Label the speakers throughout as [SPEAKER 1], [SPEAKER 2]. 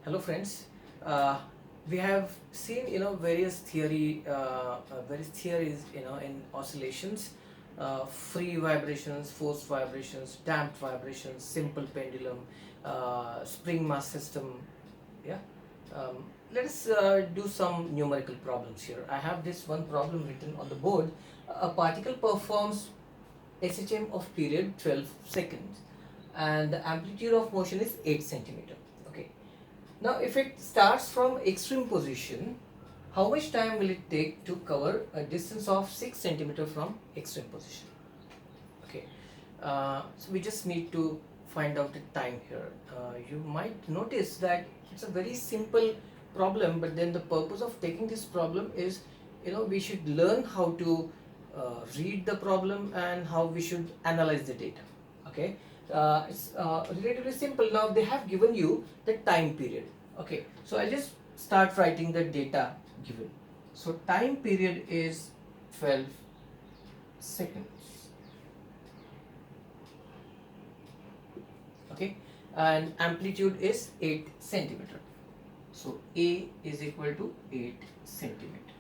[SPEAKER 1] Hello friends. We have seen various theories in oscillations, free vibrations, forced vibrations, damped vibrations, simple pendulum, spring mass system. Yeah. Let us do some numerical problems here. I have this one problem written on the board. A particle performs SHM of period 12 seconds and the amplitude of motion is 8 centimeter. Okay. Now, if it starts from extreme position, how much time will it take to cover a distance of 6 centimeter from extreme position? Okay, so we just need to find out the time here. You might notice that it's a very simple problem, but then the purpose of taking this problem is, we should learn how to read the problem and how we should analyze the data. Okay, it's relatively simple. Now they have given you the time period. Okay, so I'll just start writing the data given. So time period is 12 seconds. Okay, and amplitude is 8 centimeter. So A is equal to 8 centimeter,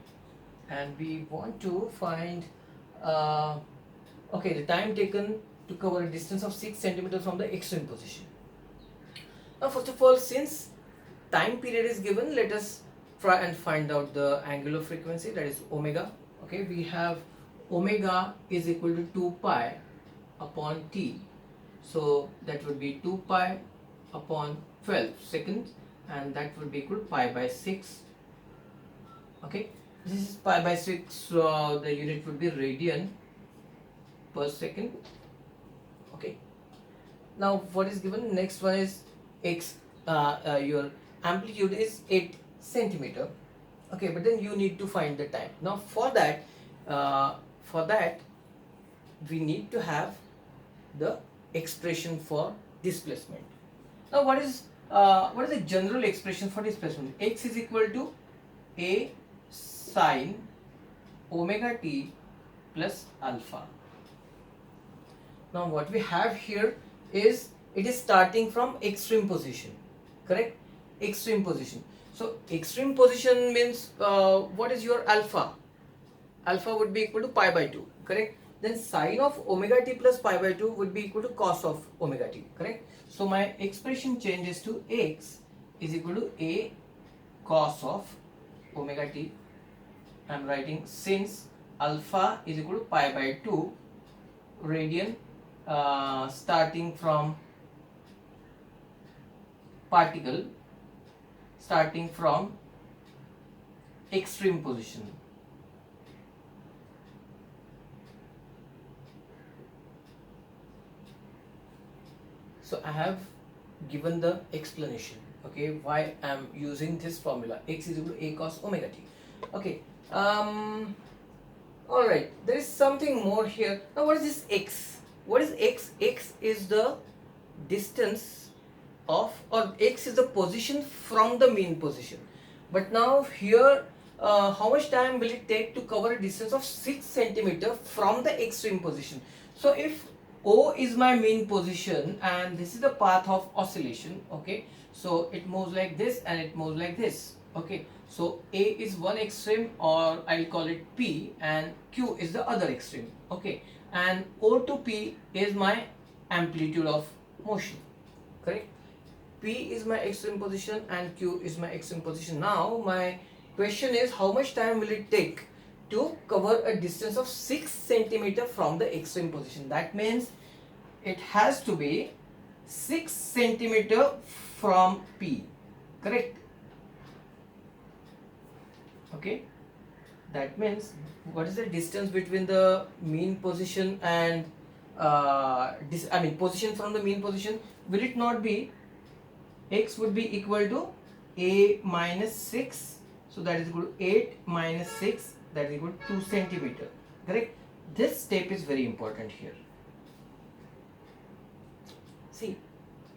[SPEAKER 1] and we want to find okay, the time taken to cover a distance of 6 centimeter from the extreme position. Now first of all, since time period is given, let us try and find out the angular frequency, that is omega. Okay, we have omega is equal to 2 pi upon t, so that would be 2 pi upon 12 seconds, and that would be equal to pi by 6. Okay, this is pi by 6, so the unit would be radian per second. Okay, now what is given? Next one is x, your amplitude is 8 centimeter. Okay, but then you need to find the time. Now for that we need to have the expression for displacement. Now what is the general expression for displacement? X is equal to a sine omega t plus alpha. Now what we have here is, it is starting from extreme position, correct? Extreme position. So extreme position means what is your alpha? Alpha would be equal to pi by 2, correct? Then sine of omega t plus pi by 2 would be equal to cos of omega t, correct? So my expression changes to x is equal to a cos of omega t. I am writing since alpha is equal to pi by 2 radian, starting from particle starting from extreme position. So I have given the explanation, okay, why I am using this formula, x is equal to a cos omega t. Okay, all right, there is something more here. Now what is this x? What is x? X is the distance of, or x is the position from the mean position. But now here, how much time will it take to cover a distance of 6 centimeter from the extreme position? So if O is my mean position and this is the path of oscillation, okay, so it moves like this and it moves like this. Okay, so A is one extreme, or I'll call it P, and Q is the other extreme. Okay, and O to P is my amplitude of motion, correct? P is my extreme position and Q is my extreme position. Now my question is, how much time will it take to cover a distance of 6 centimeter from the extreme position? That means it has to be 6 centimeter from P, correct? Okay, that means what is the distance between the mean position and position from the mean position? Will it not be, x would be equal to a minus 6, so that is equal to 8 minus 6, that is equal to 2 centimeter, correct? This step is very important here. See,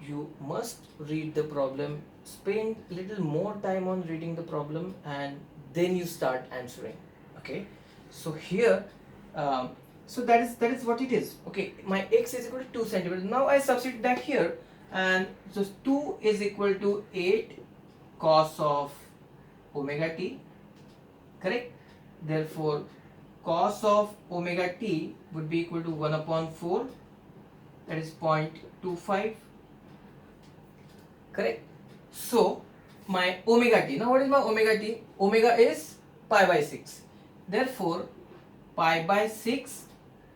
[SPEAKER 1] you must read the problem, spend little more time on reading the problem, and then you start answering. Okay, so here, so that is what it is. Okay, my x is equal to 2 centimeters. Now I substitute that here, and so 2 is equal to 8 cos of omega t, correct? Therefore cos of omega t would be equal to 1 upon 4, that is 0.25, correct? So my omega t, now what is my omega t? Omega is pi by 6, therefore pi by 6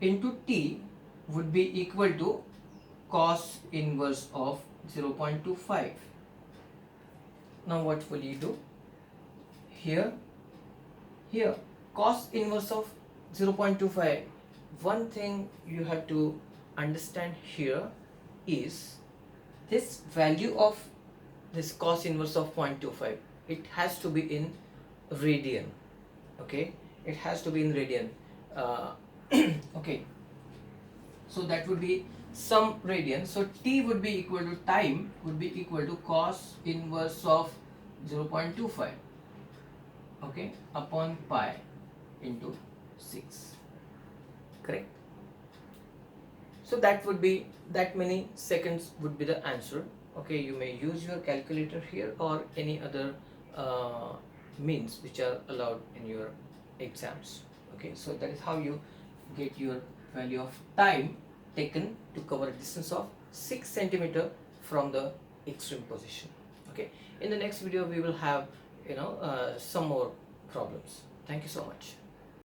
[SPEAKER 1] into t would be equal to cos inverse of 0.25. Now what will you do? Here cos inverse of 0.25, one thing you have to understand here is this value of this cos inverse of 0.25, it has to be in radian, okay? It has to be in radian. Okay, so that would be some radian, so t would be equal to, time would be equal to cos inverse of 0.25, okay, upon pi into 6, correct? So that would be, that many seconds would be the answer, okay? You may use your calculator here or any other means which are allowed in your exams, okay? So that is how you get your value of time taken to cover a distance of 6 centimeter from the extreme position, okay? In the next video we will have some more problems. Thank you so much.